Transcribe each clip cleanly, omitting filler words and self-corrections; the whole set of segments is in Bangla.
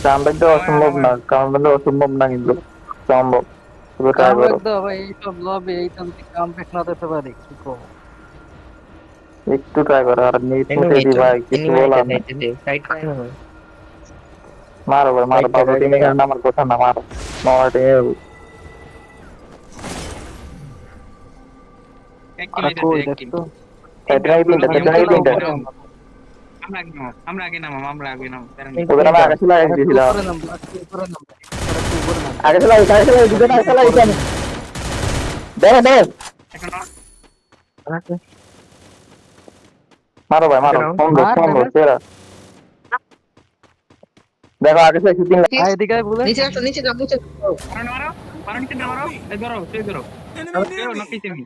কামব্যাক দেওয়া অসম্ভব না, কামব্যাক দেওয়া অসম্ভব না কিন্তু সম্ভব। শুধু ট্রাই কামব্যাক করো, দাও ভাই, এইসব লবে এইটা যদি কামব্যাক না দিতে পারি কি করবো? একটু ট্রাই করো। আর নিট মুটে এনিমি দি তো ভাই, কিছু এনিমি আইতে বলার নেই। চাইতে সাইড করে না। মারো ভাই মারো, সাইডটা বাবু টিমে রাখটা আমার কথা না, মারো মামা টিমে। এক টিম আর আইতাছে, কই এক টিম। দেখতো? তিনটা সাইড আমরা তিনটা, আর সাইড আমরা নিচে তিনটা। উপরে নামাম, আমরা। আমরা আগে নামাম, আমরা আগে নামাম, কারণ তিনটা ওদের আমি তিনটা আগে ছিল, আগে আর একটু দিয়েছিলাম। উপরে নাম, আর একটু উপরে নাম, আর একটু উপরে নাম। আগে ছিল, আগে ছিল, দুজন আগে ছিল, এখানে দেখো দেখো। এখন আছে মারো ভাই মারো, দাও। সুন্দর মার সুন্দর ড্যামেজ। সেরা। দেখো আগে ছিল শুটিং। আয় এদিকে আয় বলে। নিচে আসো, নিচে যাও, নিচে যাও। মারো মারো মারো, নিচে মারো, এই ধরো, সেই ধরো, কেউ নকি তুমি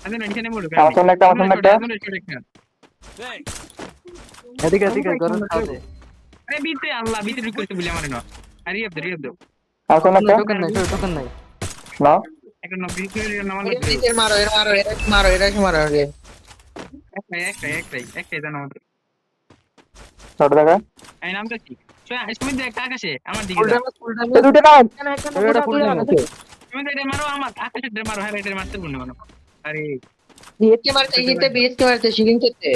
আগে না নিচে মোড় আমার আমি সামনে একটা, আমার সামনে একটা। আগুনের ছোট একটা এদিকে এদিকে গরম খাবে। আরে বিতে আল্লাহ বিতে রিকোয়েস্ট বলি আমার না। আরে রিয়াব দাও আমার সামনে একটা। টোকেন নাই, টোকেন নাই। না একটা নকি নামার এর লাগবে। নিচে মারো, এর মারো, এর মারো, এর মারো আগে। একটাই জানো আমাদের। ছোট দেখা। আমি নাম দেখছি তুমি দেখ আকাশে আমার দিকে ফুল যা। ড্যামেজ, ফুল এই ড্যামেজ। দুটো নাম। এটা ফুল ড্যামেজ। তুমি তো এটা মারো, আমার আকাশে মারো, হ্যাঁ এটা মারতে বললো মানো। আরে বিএসকে মারতে গিয়ে বিএসকে মারতে শিখিং করতে।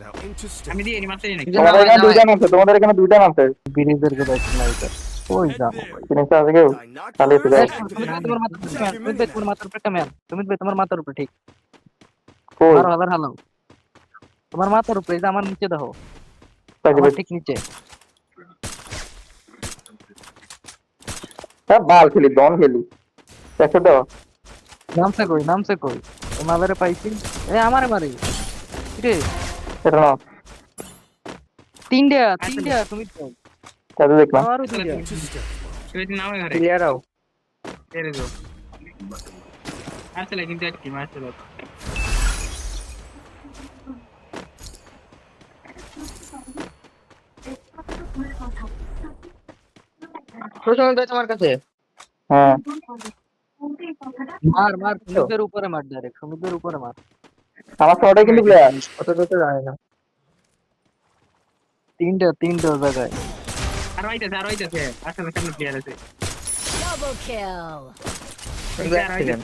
Now into আমি step. দিয়ে মারতে নাকি। দুজন তোমাদের নামায় এখানে দুইটা নামায়। নামছে, তোমাদের এখানে দুইটা নামছে। ব্রিজের কে দেখছ না এটা। ওই Head যাবো there. ভাই। জিনিসটা আছে কেউ চালিয়েছে Binoculars যাও। সুমিত ভাই activated. তোমার মাথার উপরে ম্যান, সুমিত ভাই তোমার মাথার উপরে একটা ম্যান, সুমিত ভাই তোমার মাথার উপরে ঠিক। কই মারো হালার হালাও। তোমার মাথার উপরে, এই যে আমার নিচে দেখো, তাকে আমার ঠিক নিচে। হ্যাঁ বাল খেলি, দম খেলি। একশো দাও। নামছে কই, নামছে কই? ও মাদারে পাইছি। এ আমারে মারি। রে এটা নাও, তিনটা তিনটা সুমিত ভাই। এটা দেখলাম। আরো তিনটা। Into step. তুমি নামে ঘরে ক্লিয়ার আও। ছেড়ে দাও। আসলে কিন্তু একটি মাছ ছিল। প্রথমে ভাই তোমার কাছে। হ্যাঁ মার মার সমুদ্রের উপরে মার, ডাইরেক্ট সমুদ্রের উপরে মার। আমার শর্টে কিন্তু প্লেয়ার। অত দূরে যায় না। তিনটা তিনটা জায়গায়। আর হইতাছে আসলে সামনে প্লেয়ার আছে। Double kill. অ্যাক্সিডেন্ট।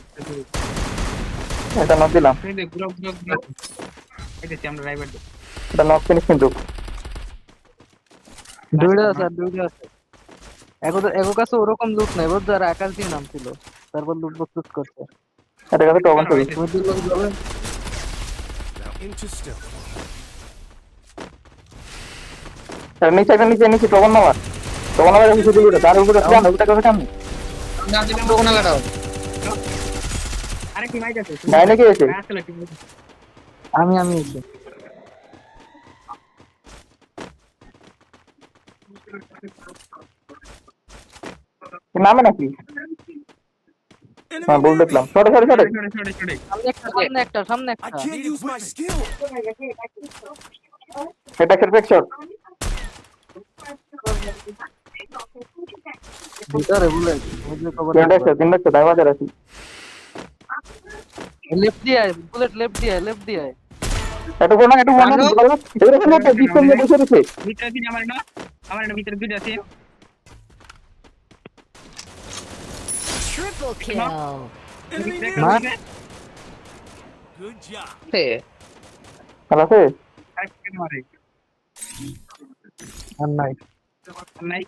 এটা নক দিলাম, তুমি দেখ পুরো হইতাছে আমরা ড্রাইভার। এটা নক ফিনিশ কিন্তু। দুইটা আছে, আর দুইটা আছে। এগো কাছে ওরকম লুট নাই, বুঝছো? আর আকাশ দিয়ে নামছিল, তারপর লুট বক্স করছে। এটা কাছে টগন করি। সমুদ্রের লোক যাবে। Now into step. এটা নিচে, এটা নিচে নিচে টগন মার। টগন মার কিছু দিল, তার উপরে জানো ওটা কথা কেমন? না দিলাম দোকানে লাগাও। আরে কি মাইতাছে নাই নাকি এসে আসলে কি আমি এসে। নামে নাকি? হ্যাঁ Enemy বল near me. দেখলাম। সরে সরে সরে। ছড়ে সামনে একটা সামনে I একটা। can't use my skill. এটা পারফেক্ট শট। ভিতরে বুলেট, সমুদ্রের কভার। তিন দেখছো ড্রাইভার আছে। লেফট দিয়ে আয়, বুলেট লেফট দিয়ে আয়, লেফট দিয়ে আয়। এটা কোন এটা ওয়ান জানো? এটা কোন একটা ডিসপ্লে নিয়ে বসে রয়েছে। ভিতরে দিন আমার এটা ভিতরে দুইটা আছে। Triple kill. Enemy near Huh? me. Good job. হে ভালো আছে? আরেকটা মারে আর নাই। নাই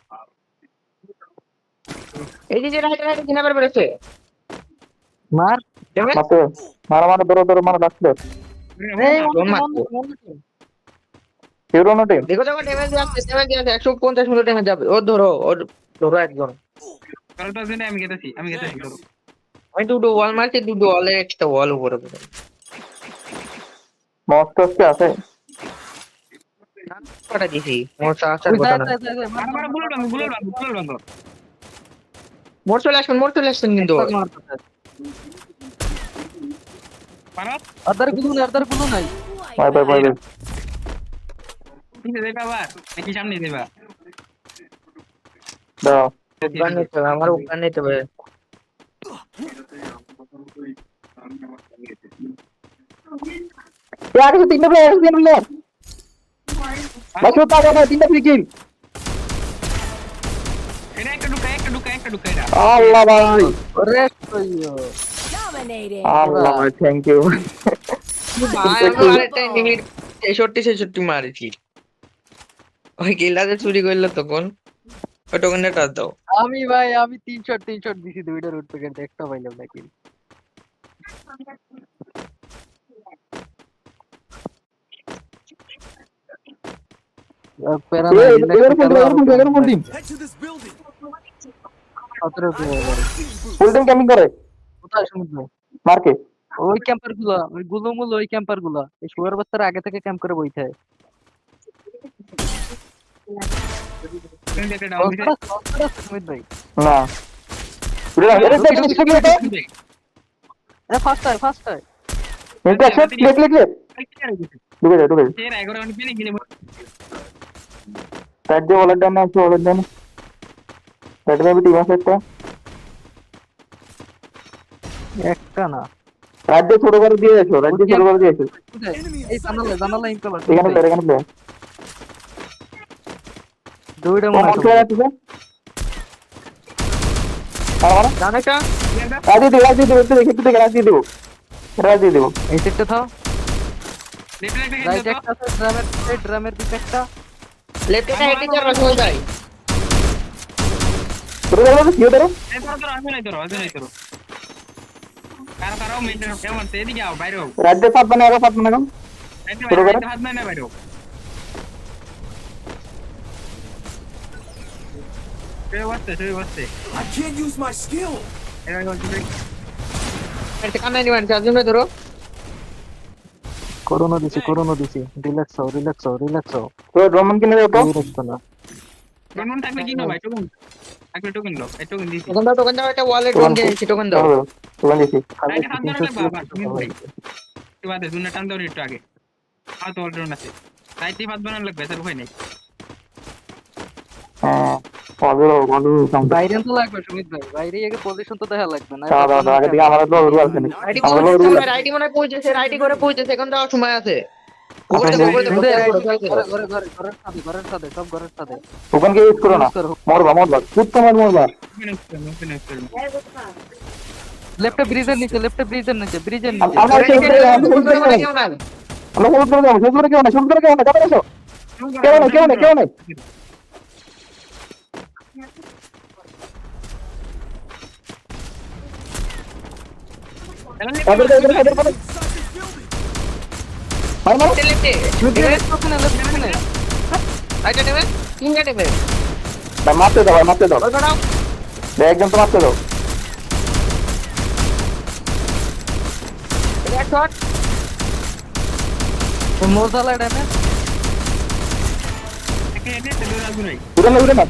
এই যে যেটা হেঁটে হেঁটে জিনাবার বেড়েছে। মার। মারতে মারা মারা ধরো ধরো মারা ডাকলে এই ড্রোন মারতো। Hero no team. দেখো দেখো ড্যামেজ আছে, ড্যামেজ আছে 150 মিলি ড্যামেজ যাবে। ও ধরো, ও ধরো একজন। কারোটা জন্য আমি গেতেছি ধরো। আমি দুটো ওয়াল মারছি, দুটো ওয়ালে একটা ওয়াল উপরে পড়ে। মস্ত আছে। কটা দিছি মোর আসার ওই কথা যায় না। যায় যায়, মার আমার বুলেট বন্ধ মোর চলে আসছেন কিন্তু। পারো আদার গুলো নাই। Bye bye bye. পিছে যাইবা আবার নাকি সামনে যাইবা? দাও উপকার নিতে হবে, আমার উপকার নিতে হবে। আগে তিনটা প্লেয়ার ভাই শুধু টাকা ভাই 3টা ফ্রি কিল এটা একটা ঢুকা এটা আল্লাহ ভাই ওরে কইও Dominating. আল্লাহ ভাই থ্যাংক ইউ ভাই আমরা আরেকটা লিমিট 66 মারিছি ওই কিলটা চুরি করলো তখন ওই টোকেনটা টাচ দাও আমি 3 শট দিছি দুইটা রুট থেকে একটা পাইলাম না কিল পেরা না এগারো full team Head to this building. 17 দিয়ে ফুল টিম ক্যাম্পিং করে কোথায় শুনছো মার্কে ওই ক্যাম্পার গুলা ওই গুলুমুল ওই ক্যাম্পার গুলা এই শুয়ার বাচ্চারা আগে থেকে ক্যাম্প করে বইতে হয় একটা ডাউন দিছে সুমিত ভাই না এটা দেখি ফার্স্ট টাই এটা অ্যাকশন ক্লিক ঢুকে যা এরা 11 রাউন্ড পেলে গেলে তার যে ওলার ডান আছে ওলার ডান তার মে টিম আছে একটা না রাজ্য ছোট করে দিয়েছো এই জানালা ইনকাম আছে এখানে প্লে দুইটা ও মনে মন খেলা আছে আর জানেটা রাজি দেব রাজি দেব এই সেটটা থাও লেফট রাইট একটা আছে ড্রামের দিকে একটা লেফটে হেডে যা রসল ভাই তোর বলো কি ধরো আসবে নাই তোর কারো মেইনটেন কেমন এদিকে আও বাইরে আও রাজ্য সাত বানাও হাত না বাইরে আও সে বসতে I can't use my skill. এটা কান্না নিবেন চারজনে ধরো করোনা দিছি রিল্যাক্স হও তো রোমান কিনে দাও তো রিল্যাক্স না টোকেন থাকলে কি না ভাই টোকেন লো এই টোকেন দিছি টোকেন দাও একটা ওয়ালেট টোকেন দিয়েছি টোকেন দাও তোমার দিছি আগে হাত ধরে লাগবে আবার তুমি ভাই কি বাদে দুনা টান দাও একটু আগে তো অলরেডি আছে রাইটে হাত বানানো লাগবে স্যার ভয় নেই হ্যাঁ বলো বাইরে তো লাগবে সুমিত ভাই বাইরে আগে পজিশন তো দেখা লাগবে না দাও আগে দিকে আমার তো রুল আছে আইডি আমার রুল আইডি মনে পৌঁছেছে আইডি করে পৌঁছেছে এখন দাও সময় আছে ঘরের সাথে সব ঘরের সাথে ওখানকে ইউজ করো না মরবা খুব তোমার মরবা লেফটে ব্রিজের নিচে ব্রিজের নিচে আমরা সেই আমরা হোল্ড করে যাবো শুরু করে কেউ না যাবে এসো কেউ না মার লেফটে ওখানে আইটা নেবে কিংটা নেবে মারতে দাও ওই দাও একদম তো মারতে দাও এক শট মোজালা ড্যামেজ একে চলে আসবে নাই উড়ে না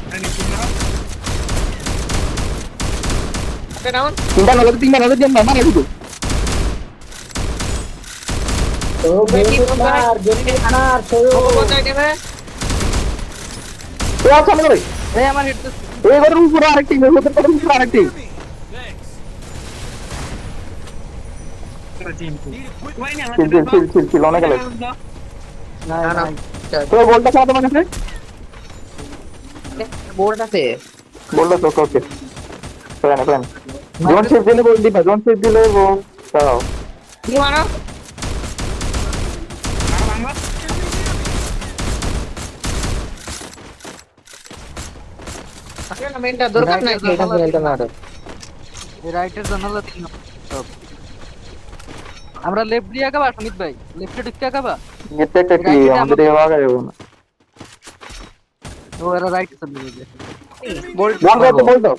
একটা ডাউন তিনটা নলেজ দেন না মানে শুধু কোথায় নেবে তো আছে সামনে করে এই আমার হিট এই ঘরের উপরে আরেকটি ওই না ছিল অনেক লাগে না না, না তো বলটা খাওয়া তোমার কাছে বোর্ড আছে বললো তো ওকে প্ল্যান জোন সেভ দিলে বল দিবা জোন সেভ দিলে ও দাও কি মারো আরে না মেনটা দরকার নাই কি এটা খেলতে মারো এই রাইটের জানালা তিন সব আমরা লেফট দিয়ে আগাবা সুমিত ভাই লেফটে ঢুকে আগাবা এটা কি আমাদের এবার আগে না ও এরা রাইট চলে যাবে বোল্ট বলতো বলতো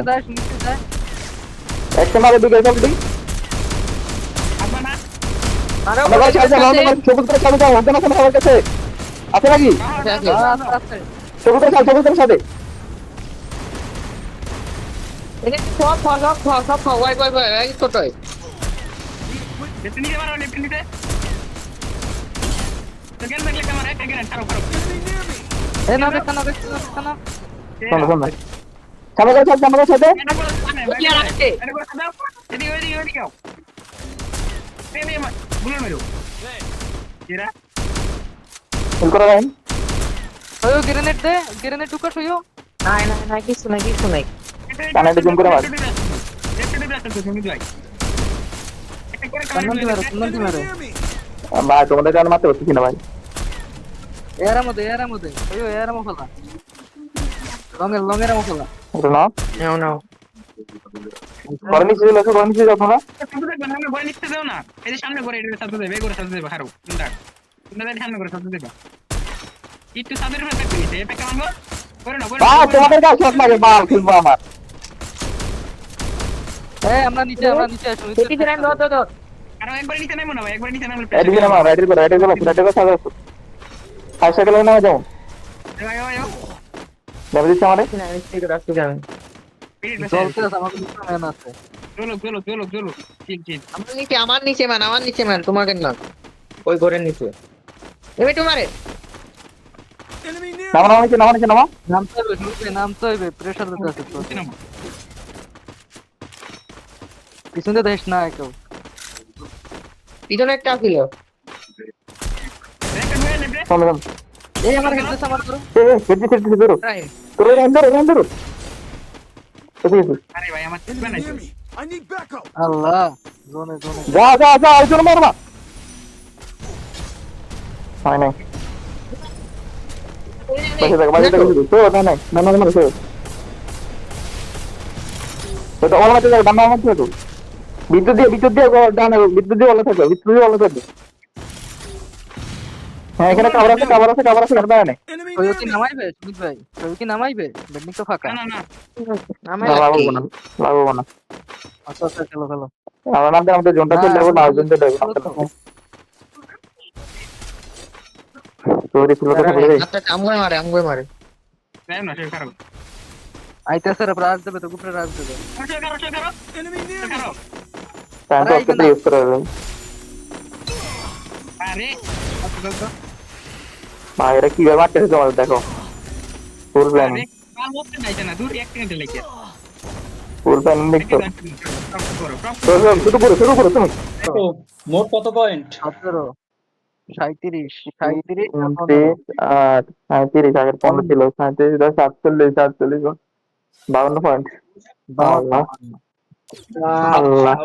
যায় সুমিত যায় একটা মারে দুটো সব দিই মারো আমরা সবুজ করে চালু দাও ওখানে আমার কাছে আছে নাকি আছে সবুজের সাথে এটা সব ওয়াই এই ছোটই লেফট নিতে মারো লেফট নিতে তো গেল লাগলে ক্যামেরা এটা গেল ছাড়ো এই না দেখনা শোনো সামনে সাথে কি আর আছে এদিকে বুলেট মেরো এরা হিল করা রাইন ওই গ্রেনেড দে, গ্রেনেড ঢুকাস হইও। নাই নাই নাই কিছু নাই কিছু নাই। কানেক্টে জুম করে মার। কান্নান্তি মারো, কান্নান্তি মারো। Near me. ভাই তোমাদের কারণে মারতে পারছি না ভাই। এর মধ্যে ওইও এর মধ্যে ফেলা। লঙের মধ্যে ফেলা। এটা না নাও নাও। ঘরে নিচে চলে আসো, ঘরে নিচে যাও তোমরা। ভয় নিতে দাও না, এই যে সামনে করে এটা সাথে দেবে, করে সাথে দেবে হারু চিন্তা তোমরা সামনে করে সাথে দেবে একটু সাদের উপরে প্যাক করিস এই প্যাক মারবো করে না করে ভাই তোমাদের কাছে শট লাগে, বাল খেলবো আমার। এই আমরা নিচে আসো। এটি গ্রাইন্ড দাও। আর একবার নিচে নামো না ভাই, একবার নিচে নামলে এদিকে নামা, রাইটের করে সাথে আসো। 5 সেকেন্ড নামা যাও। ভাই ভাই নেমে দিচ্ছে আমারে। না আমি ঠিক রাখছি আমি। জলতে আছে, আমাদের দুটো ম্যান আছে। চলো চিল আমার নিচে মান তোমাকে না। ওই ঘরের নিচে। এবে তোমারে। Enemy near নামা me. নামা নিচে নামা। নামতে হইবে, প্রেসার দিতে আছে তো। নিচে নামো পিছনে দেখ না কেউ। পিছনে একটা ছিল। একটা মেরে নেবে সামনে যাও। এই আমার হেডসেট আমার করো। ফেজি ধরো। রাইট। তোর রাইন ধরো। এদিকে। আরে ভাই আমার চিন্তা নাই Near me. I need backup. আল্লাহ, জোনে। যা আইজোর মারবা। হয় নাই। বাজে দেখো তো না তো। তো ওলা মারতে যাও, ডান মারতে যাও। বিদ্যুৎ দিয়ে ডান বিদ্যুৎ দিয়ে ওলা থাকবে। হ্যাঁ এখানে কাভার আছে ঘর বাইরে নেই। Enemy ওই near কি me. নামাইবে সুমিত ভাই? ওই কি নামাইবে? বেডনিক তো ফাঁকা। না আমি লাগবো না। আচ্ছা খেলো। আমাদের জোনটা চলে যাবো, লাস্ট জোনটা দেবো। তোর ছিল কথা বলে। আচ্ছা আমগো মারে। না সে খারাপ আইতেছে রে, রাজ দেবে তো, গুপরে রাজ দেবে। খারাপ Enemy near me. টাইম তো একটু ইউজ করে দেবেন। আরে আচ্ছা ভাই এটা কি ব্যাপার আছে তোমার দেখো। ফুল প্ল্যান আর মধ্যে নাই না দূর এক সেকেন্ড লেগে দেখছো। শুরু করো তুমি। মোট কত পয়েন্ট? 17, 37, আর 37 আগের 15 ছিল, 37 47 52 পয়েন্ট। আল্লাহ।